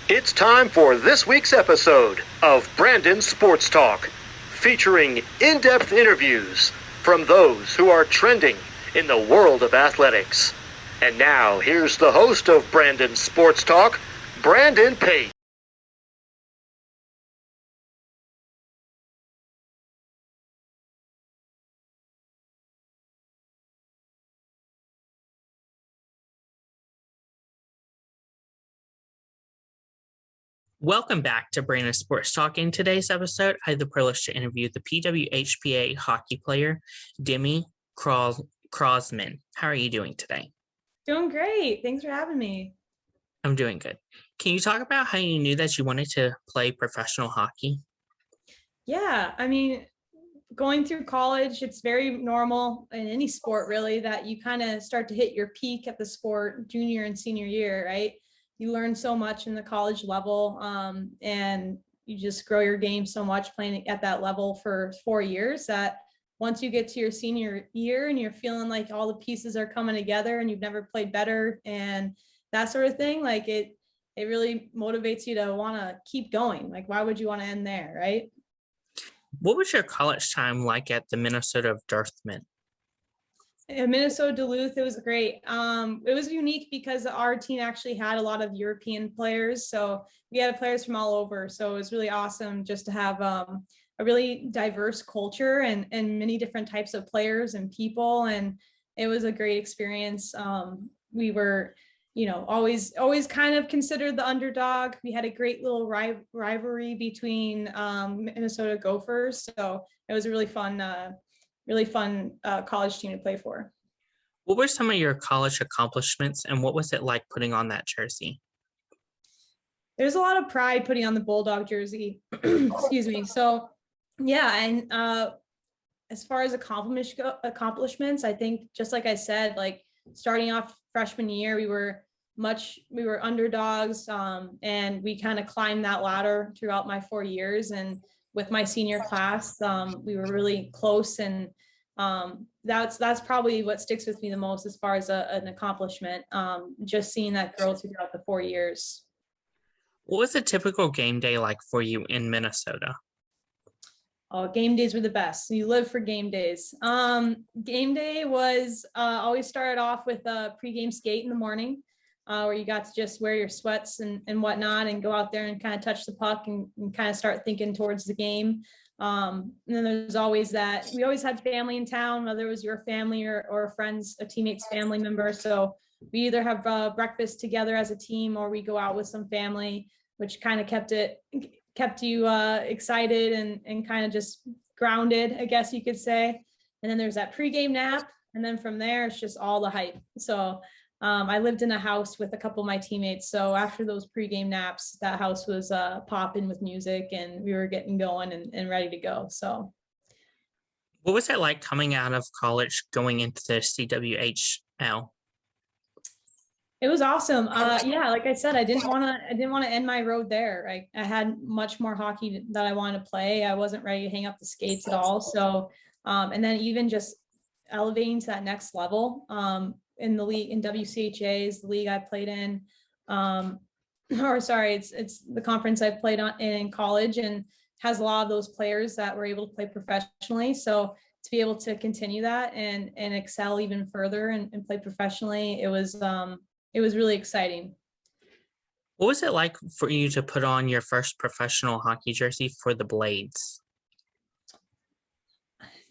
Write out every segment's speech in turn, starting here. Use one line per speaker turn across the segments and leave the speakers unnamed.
It's time for this week's episode of Brandon Sports Talk, featuring in-depth interviews from those who are trending in the world of athletics. And now, here's the host of Brandon Sports Talk, Brandon Pate.
Welcome back to Brandon Sports Talk. In today's episode, I had the privilege to interview the PWHPA hockey player, Demi Crossman. How are you doing today?
Doing great. Thanks for having me.
I'm doing good. Can you talk about how you knew that you wanted to play professional hockey?
Yeah, going through college, it's very normal in any sport really that you kind of start to hit your peak at the sport junior and senior year, right? You learn so much in the college level, and you just grow your game so much playing at that level for 4 years that once you get to your senior year and you're feeling like all the pieces are coming together and you've never played better and that sort of thing, like it really motivates you to want to keep going. Like, why would you want to end there, right?
What was your college time like at the Minnesota Duluth?
In Minnesota Duluth, it was great. It was unique because our team actually had a lot of European players. So we had players from all over. So it was really awesome just to have a really diverse culture and many different types of players and people. And it was a great experience. We were, always kind of considered the underdog. We had a great little rivalry between Minnesota Gophers. So it was a really fun college team to play for.
What were some of your college accomplishments and what was it like putting on that jersey?
There's a lot of pride putting on the Bulldog jersey. Excuse me. So yeah, and as far as accomplishments, I think just like I said, like starting off freshman year, we were underdogs, and we kind of climbed that ladder throughout my 4 years. And with my senior class, we were really close, and that's probably what sticks with me the most as far as an accomplishment. Just seeing that growth throughout the 4 years.
What was a typical game day like for you in Minnesota?
Oh, game days were the best. You live for game days. Game day was always started off with a pregame skate in the morning, where you got to just wear your sweats and whatnot and go out there and kind of touch the puck and kind of start thinking towards the game. And then there's always that we always had family in town, whether it was your family or a friend's, a teammate's family member. So we either have breakfast together as a team or we go out with some family, which kind of kept you excited and kind of just grounded, I guess you could say. And then there's that pregame nap. And then from there, it's just all the hype. So I lived in a house with a couple of my teammates. So after those pregame naps, that house was popping with music and we were getting going and ready to go. So
what was it like coming out of college, going into the CWHL?
It was awesome. Yeah, like I said, I didn't want to end my road there. I had much more hockey that I wanted to play. I wasn't ready to hang up the skates at all. So, and then even just elevating to that next level in the league, in WCHA is the league I played in. It's the conference I played in college and has a lot of those players that were able to play professionally. So to be able to continue that and excel even further and play professionally, it was really exciting.
What was it like for you to put on your first professional hockey jersey for the Blades?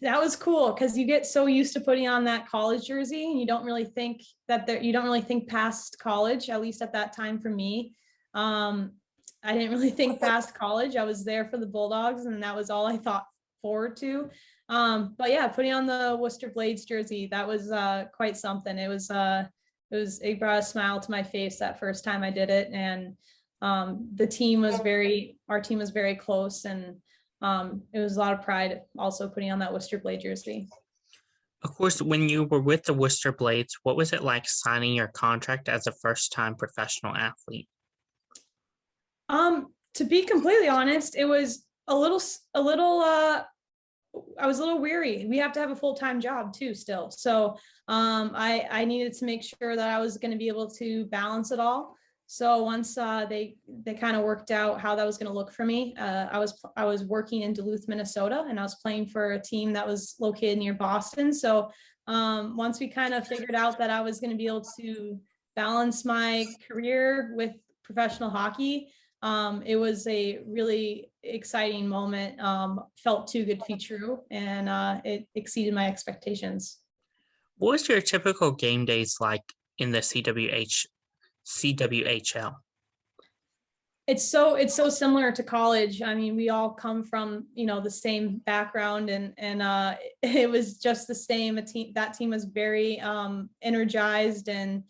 That was cool because you get so used to putting on that college jersey and you don't really think past college, at least at that time for me. I didn't really think past college. I was there for the Bulldogs and that was all I thought forward to. But yeah, putting on the Worcester Blades jersey, that was quite something. It brought a smile to my face that first time I did it. And our team was very close and it was a lot of pride also putting on that Worcester Blade jersey.
Of course, when you were with the Worcester Blades, what was it like signing your contract as a first-time professional athlete?
To be completely honest, it was I was a little weary. We have to have a full-time job too still. So I needed to make sure that I was going to be able to balance it all. So once they kind of worked out how that was going to look for me, I was working in Duluth, Minnesota, and I was playing for a team that was located near Boston. So once we kind of figured out that I was going to be able to balance my career with professional hockey, it was a really exciting moment. Felt too good to be true, and it exceeded my expectations.
What was your typical game days like in the CWHL?
It's so similar to college. I mean, we all come from, the same background, and it was just the same. That team was very energized, and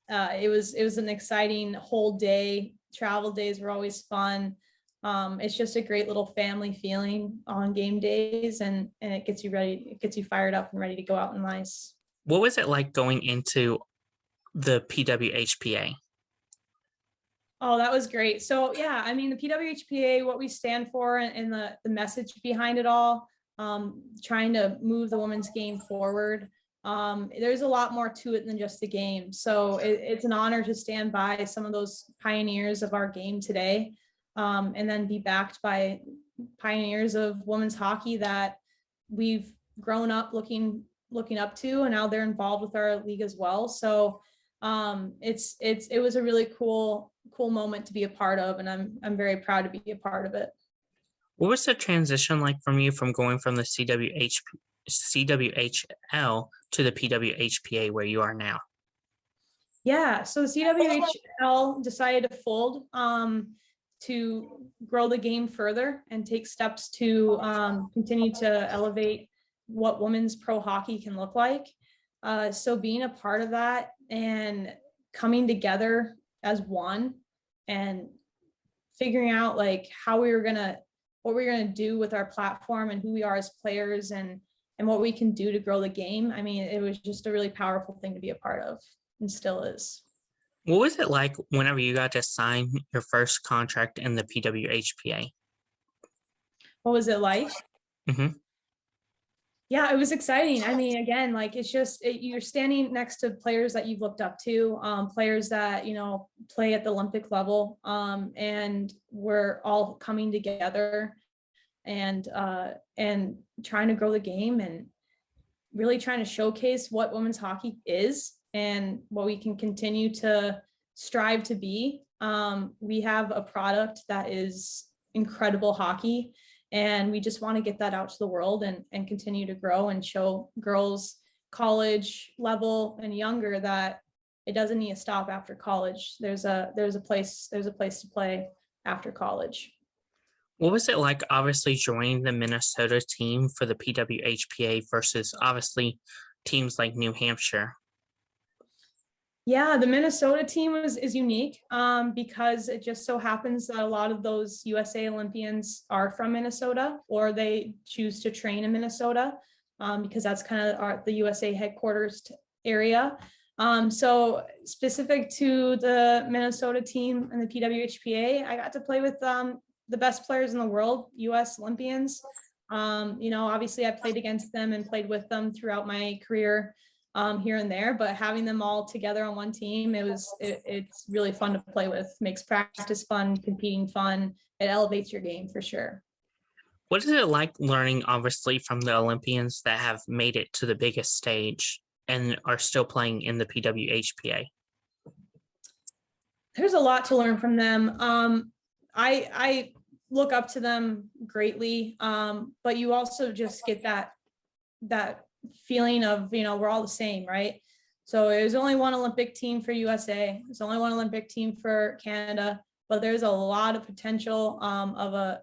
it was an exciting whole day. Travel days were always fun. It's just a great little family feeling on game days, and it gets you ready. It gets you fired up and ready to go out and ice.
What was it like going into the PWHPA?
Oh, that was great. So yeah, I mean, the PWHPA, what we stand for, and the message behind it all, trying to move the women's game forward. There's a lot more to it than just the game. So it's an honor to stand by some of those pioneers of our game today, and then be backed by pioneers of women's hockey that we've grown up looking up to, and now they're involved with our league as well. So it was a really cool moment to be a part of, and I'm very proud to be a part of it.
What was the transition like from you from going from the CWHL to the PWHPA where you are now?
Yeah, so the CWHL decided to fold to grow the game further and take steps to continue to elevate what women's pro hockey can look like. So being a part of that and coming together as one and figuring out like what we were gonna do with our platform and who we are as players, and what we can do to grow the game. I mean, it was just a really powerful thing to be a part of, and still is.
What was it like whenever you got to sign your first contract in the PWHPA?
What was it like?
Mm-hmm.
Yeah, it was exciting. I mean, again, like you're standing next to players that you've looked up to, players that, play at the Olympic level, and we're all coming together and trying to grow the game, and really trying to showcase what women's hockey is and what we can continue to strive to be. We have a product that is incredible hockey, and we just want to get that out to the world and continue to grow and show girls college level and younger that it doesn't need to stop after college. There's a place to play after college.
What was it like obviously joining the Minnesota team for the PWHPA versus obviously teams like New Hampshire?
Yeah, the Minnesota team is unique because it just so happens that a lot of those USA Olympians are from Minnesota, or they choose to train in Minnesota because that's kind of the USA headquarters area. So specific to the Minnesota team and the PWHPA, I got to play with the best players in the world, US Olympians. Obviously I played against them and played with them throughout my career here and there, but having them all together on one team, it's really fun to play with. Makes practice fun, competing fun. It elevates your game for sure.
What is it like learning obviously from the Olympians that have made it to the biggest stage and are still playing in the PWHPA?
There's a lot to learn from them. I look up to them greatly, but you also just get that feeling of, we're all the same, right? So there's only one Olympic team for USA. There's only one Olympic team for Canada, but there's a lot of potential of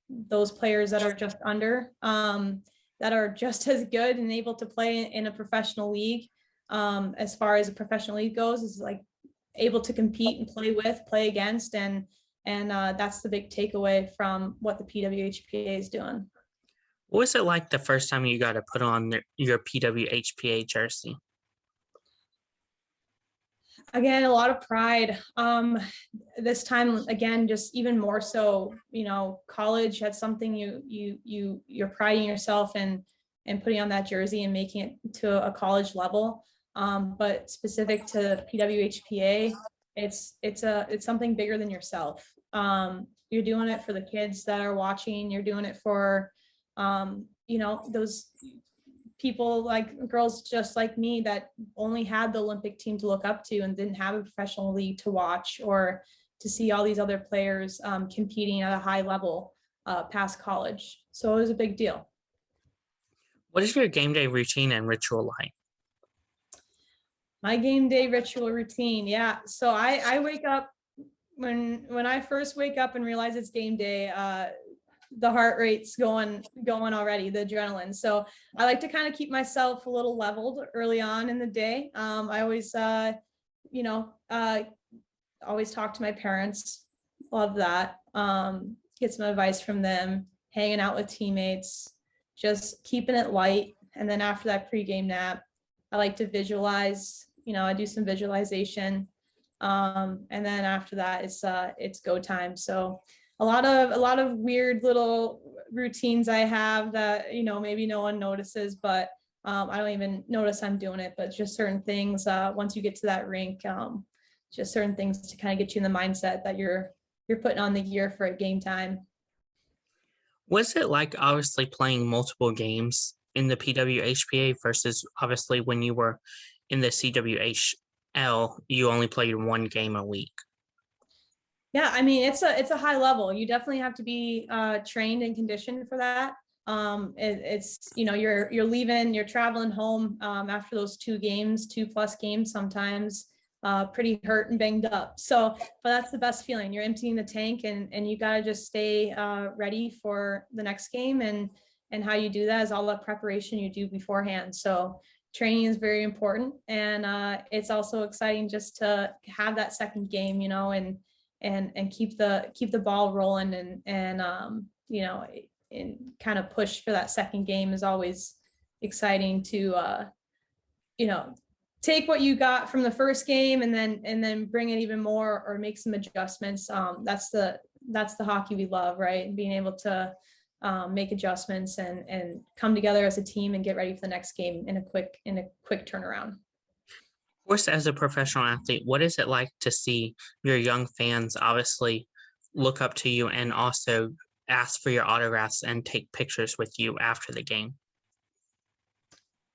those players that are just under, that are just as good and able to play in a professional league. As far as a professional league goes, is like able to compete and play against, and that's the big takeaway from what the PWHPA is doing.
What was it like the first time you got to put on your PWHPA jersey?
Again, a lot of pride. This time, again, just even more so. College had something you're priding yourself and putting on that jersey and making it to a college level. But specific to PWHPA, it's something bigger than yourself. You're doing it for the kids that are watching. You're doing it for, those people, like girls just like me, that only had the Olympic team to look up to and didn't have a professional league to watch, or to see all these other players competing at a high level past college. So it was a big deal.
What is your game day routine and ritual like?
My game day ritual routine. Yeah. So I wake up, when I first wake up and realize it's game day, the heart rate's going already, the adrenaline. So I like to kind of keep myself a little leveled early on in the day. I always, always talk to my parents. Love that. Get some advice from them, hanging out with teammates, just keeping it light. And then after that pregame nap, I like to visualize, I do some visualization. And then after that, it's go time. So a lot of weird little routines I have that, maybe no one notices, but I don't even notice I'm doing it, but just certain things, once you get to that rink, just certain things to kind of get you in the mindset that you're putting on the gear for a game time.
Was it like obviously playing multiple games in the PWHPA versus obviously when you were in the CWHL, you only played one game a week?
Yeah, I mean, it's a high level. You definitely have to be trained and conditioned for that. It's you're leaving, you're traveling home after those 2+ games sometimes, pretty hurt and banged up. So, but that's the best feeling. You're emptying the tank, and you got to just stay ready for the next game. And how you do that is all the preparation you do beforehand. So training is very important, and it's also exciting just to have that second game, and keep the ball rolling, and kind of push for that second game is always exciting to take what you got from the first game and then bring it even more, or make some adjustments. That's the hockey we love, right? Being able to make adjustments and come together as a team and get ready for the next game in a quick turnaround.
Of course, as a professional athlete, what is it like to see your young fans obviously look up to you and also ask for your autographs and take pictures with you after the game?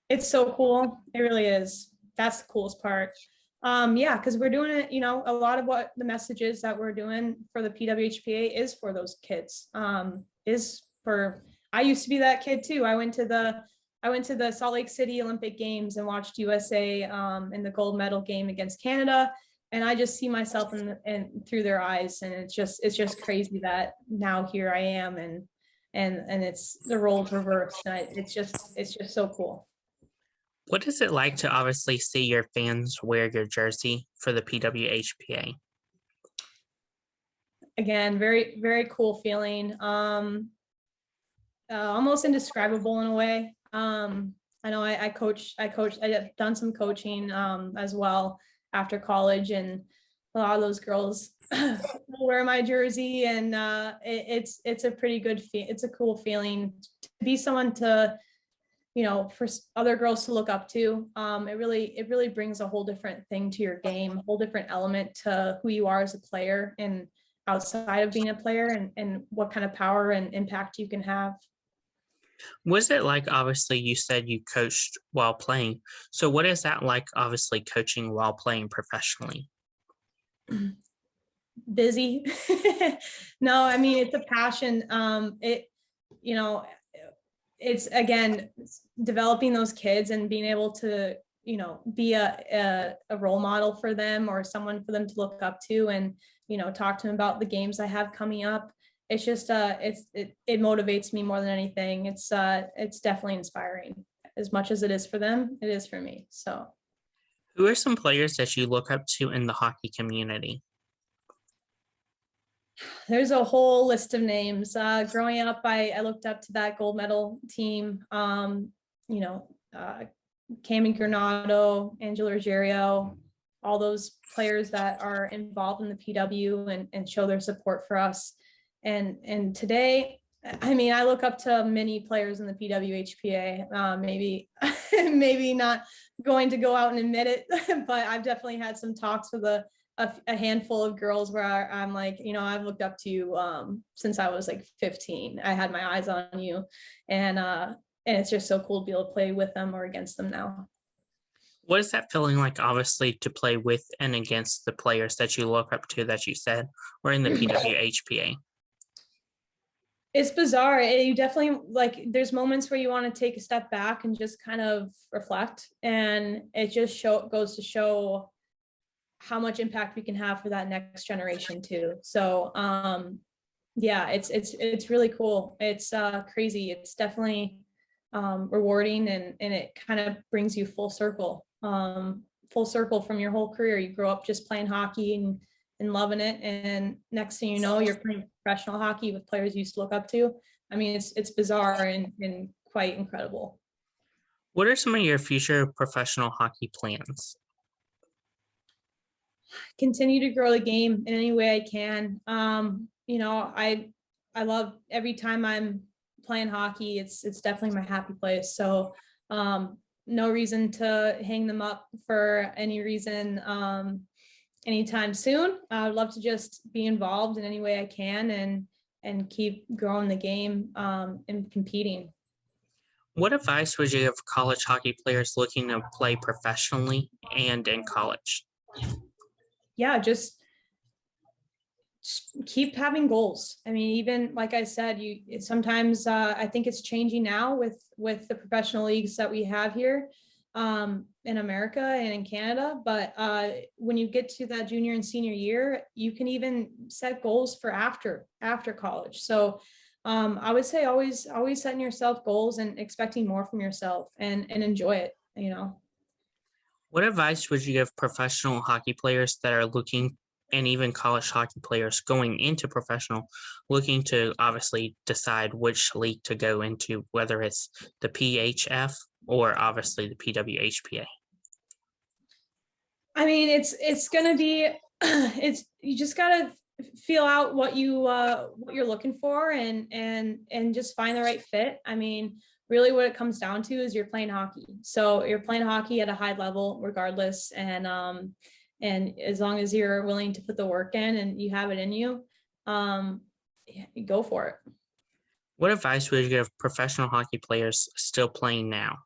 It's so cool. It really is. That's the coolest part. Yeah, because we're doing it, a lot of what the messages that we're doing for the PWHPA is for those kids. I used to be that kid too. I went to the Salt Lake City Olympic Games and watched USA in the gold medal game against Canada. And I just see myself in through their eyes. And it's just crazy that now here I am, and it's the roles reversed. And it's just so cool.
What is it like to obviously see your fans wear your jersey for the PWHPA?
Again, very, very cool feeling. Almost indescribable in a way. I know I coach. I've done some coaching as well after college, and a lot of those girls wear my jersey, and it's a pretty good it's a cool feeling to be someone to, for other girls to look up to. It really brings a whole different thing to your game, a whole different element to who you are as a player, and outside of being a player, and what kind of power and impact you can have.
Was it like, obviously you said you coached while playing, so what is that like, obviously coaching while playing professionally?
Busy. No, I mean, it's a passion. It's again developing those kids and being able to be a role model for them, or someone for them to look up to, and talk to them about the games I have coming up. It's just it motivates me more than anything. It's definitely inspiring. As much as it is for them, it is for me. So
who are some players that you look up to in the hockey community?
There's a whole list of names. Growing up, I looked up to that gold medal team. Cami Granado, Angela Ruggiero, all those players that are involved in the PW and show their support for us. And today, I mean, I look up to many players in the PWHPA. Maybe not going to go out and admit it, but I've definitely had some talks with a handful of girls where I'm like, I've looked up to you since I was like 15. I had my eyes on you, and it's just so cool to be able to play with them or against them now.
What is that feeling like, obviously, to play with and against the players that you look up to, that you said, or in the PWHPA?
It's bizarre. You definitely, like, there's moments where you want to take a step back and just kind of reflect, and it just goes to show how much impact we can have for that next generation too. So yeah, it's really cool. It's crazy. It's definitely rewarding, and it kind of brings you full circle from your whole career. You grow up just playing hockey and loving it, and next thing you know, you're playing professional hockey with players you used to look up to. I mean, it's bizarre and quite incredible.
What are some of your future professional hockey plans?
Continue to grow the game in any way I can. I love every time I'm playing hockey. It's definitely my happy place. So no reason to hang them up for any reason anytime soon. I would love to just be involved in any way I can and keep growing the game and competing.
What advice would you give college hockey players looking to play professionally and in college?
Yeah, just keep having goals. I mean, even like I said, sometimes I think it's changing now with the professional leagues that we have here in America and in Canada. But when you get to that junior and senior year, you can even set goals for after college. So I would say always setting yourself goals and expecting more from yourself and enjoy it,
What advice would you give professional hockey players that are looking, and even college hockey players going into professional, looking to obviously decide which league to go into, whether it's the PHF or obviously the PWHPA?
I mean, it's going to be, you just got to feel out what you're looking for and just find the right fit. I mean, really what it comes down to is you're playing hockey. So you're playing hockey at a high level regardless. And as long as you're willing to put the work in and you have it in you, go for it.
What advice would you give professional hockey players still playing now?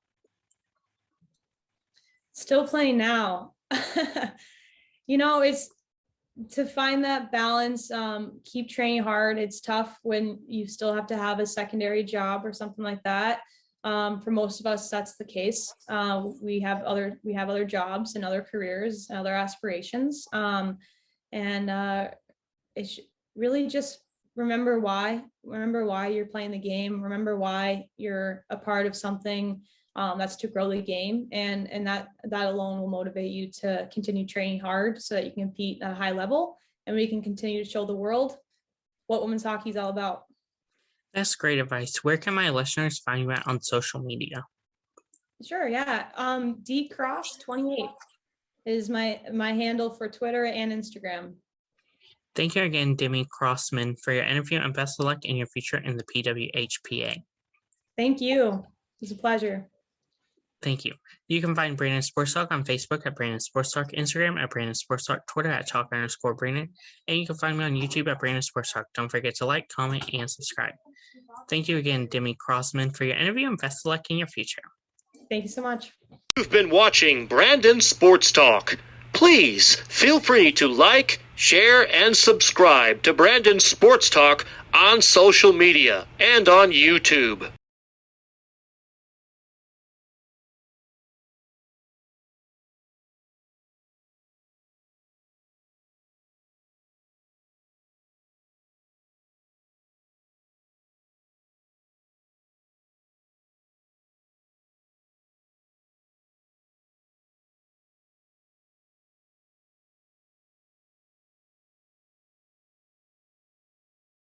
Still playing now. It's to find that balance, keep training hard. It's tough when you still have to have a secondary job or something like that. For most of us, that's the case. We have other jobs and other careers and other aspirations. It's really just remember why you're playing the game. Remember why you're a part of something that's to grow the game, and that alone will motivate you to continue training hard so that you can compete at a high level, and we can continue to show the world what women's hockey is all about.
That's great advice. Where can my listeners find you at on social media?
Sure, yeah. DCross28 is my handle for Twitter and Instagram.
Thank you again, Demi Crossman, for your interview, and best of luck in your future in the PWHPA.
Thank you. It was a pleasure.
Thank you. You can find Brandon Sports Talk on Facebook at Brandon Sports Talk, Instagram at Brandon Sports Talk, Twitter at Talk_Brandon, and you can find me on YouTube at Brandon Sports Talk. Don't forget to like, comment, and subscribe. Thank you again, Demi Crossman, for your interview, and best of luck in your future.
Thank you so much.
You've been watching Brandon Sports Talk. Please feel free to like, share, and subscribe to Brandon Sports Talk on social media and on YouTube.